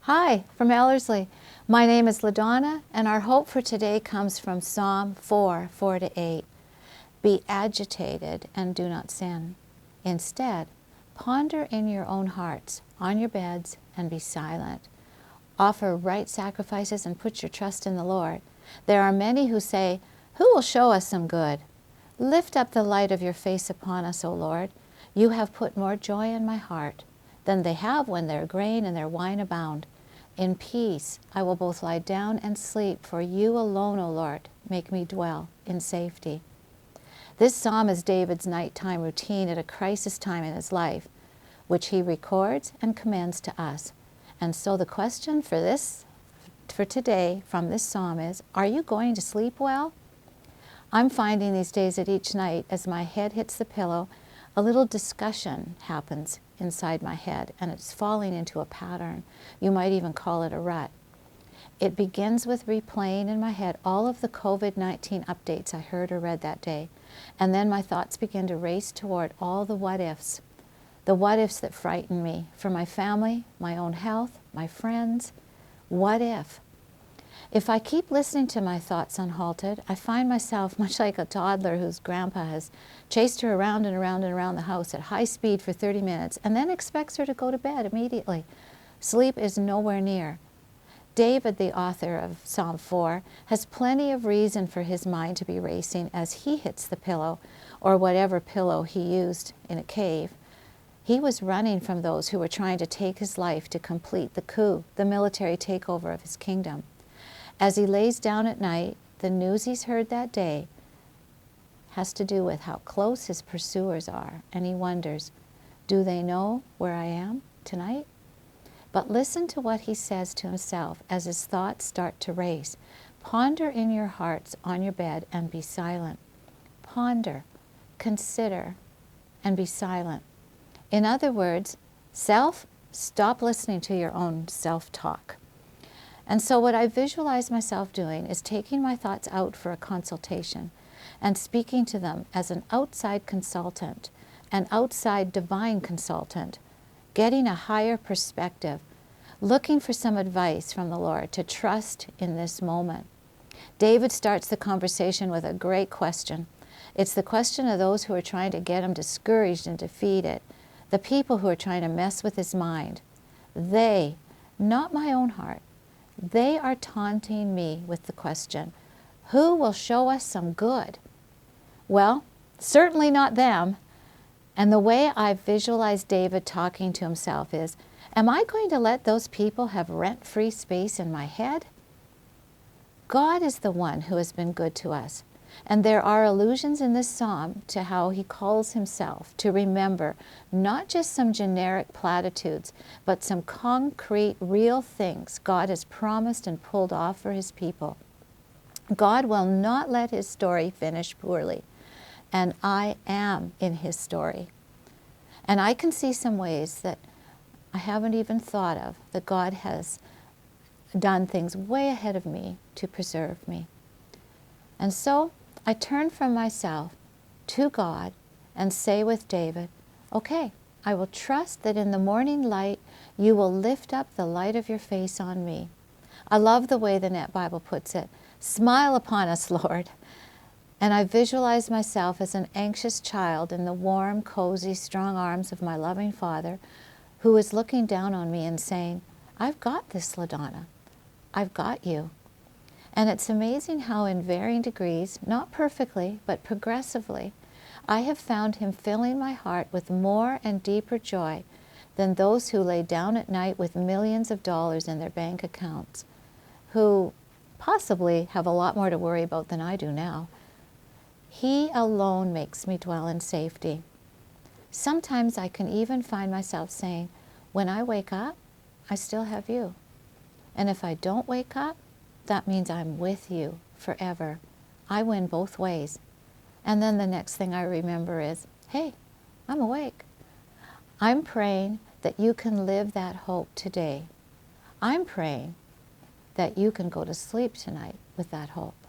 Hi, from Ellerslie. My name is LaDonna, and our hope for today comes from Psalm 4, 4-8. Be agitated and do not sin. Instead, ponder in your own hearts, on your beds, and be silent. Offer right sacrifices and put your trust in the Lord. There are many who say, "Who will show us some good?" Lift up the light of your face upon us, O Lord. You have put more joy in my heart than they have when their grain and their wine abound. In peace I will both lie down and sleep, for you alone, O Lord, make me dwell in safety. This psalm is David's nighttime routine at a crisis time in his life, which he records and commends to us. And so the question for today from this psalm is, are you going to sleep well? I'm finding these days that each night as my head hits the pillow, a little discussion happens inside my head, and it's falling into a pattern. You might even call it a rut. It begins with replaying in my head all of the COVID-19 updates I heard or read that day, and then my thoughts begin to race toward all the what-ifs that frighten me, for my family, my own health, my friends. What if? If I keep listening to my thoughts unhalted, I find myself much like a toddler whose grandpa has chased her around and around and around the house at high speed for 30 minutes and then expects her to go to bed immediately. Sleep is nowhere near. David, the author of Psalm 4, has plenty of reason for his mind to be racing as he hits the pillow, or whatever pillow he used in a cave. He was running from those who were trying to take his life to complete the coup, the military takeover of his kingdom. As he lays down at night, the news he's heard that day has to do with how close his pursuers are, and he wonders, do they know where I am tonight? But listen to what he says to himself as his thoughts start to race. Ponder in your hearts on your bed and be silent. Ponder, consider, and be silent. In other words, stop listening to your own self-talk. And so what I visualize myself doing is taking my thoughts out for a consultation and speaking to them as an outside consultant, an outside divine consultant, getting a higher perspective, looking for some advice from the Lord to trust in this moment. David starts the conversation with a great question. It's the question of those who are trying to get him discouraged and defeated, the people who are trying to mess with his mind. They, not my own heart, they are taunting me with the question, who will show us some good? Well, certainly not them. And the way I visualize David talking to himself is, am I going to let those people have rent-free space in my head? God is the one who has been good to us. And there are allusions in this psalm to how he calls himself to remember not just some generic platitudes, but some concrete, real things God has promised and pulled off for his people. God will not let his story finish poorly, and I am in his story. And I can see some ways that I haven't even thought of, that God has done things way ahead of me to preserve me. And so I turn from myself to God and say with David, okay, I will trust that in the morning light you will lift up the light of your face on me. I love the way the Net Bible puts it. Smile upon us, Lord. And I visualize myself as an anxious child in the warm, cozy, strong arms of my loving Father who is looking down on me and saying, I've got this, LaDonna. I've got you. And it's amazing how in varying degrees, not perfectly, but progressively, I have found him filling my heart with more and deeper joy than those who lay down at night with millions of dollars in their bank accounts, who possibly have a lot more to worry about than I do now. He alone makes me dwell in safety. Sometimes I can even find myself saying, when I wake up, I still have you. And if I don't wake up, that means I'm with you forever. I win both ways. And then the next thing I remember is, hey, I'm awake. I'm praying that you can live that hope today. I'm praying that you can go to sleep tonight with that hope.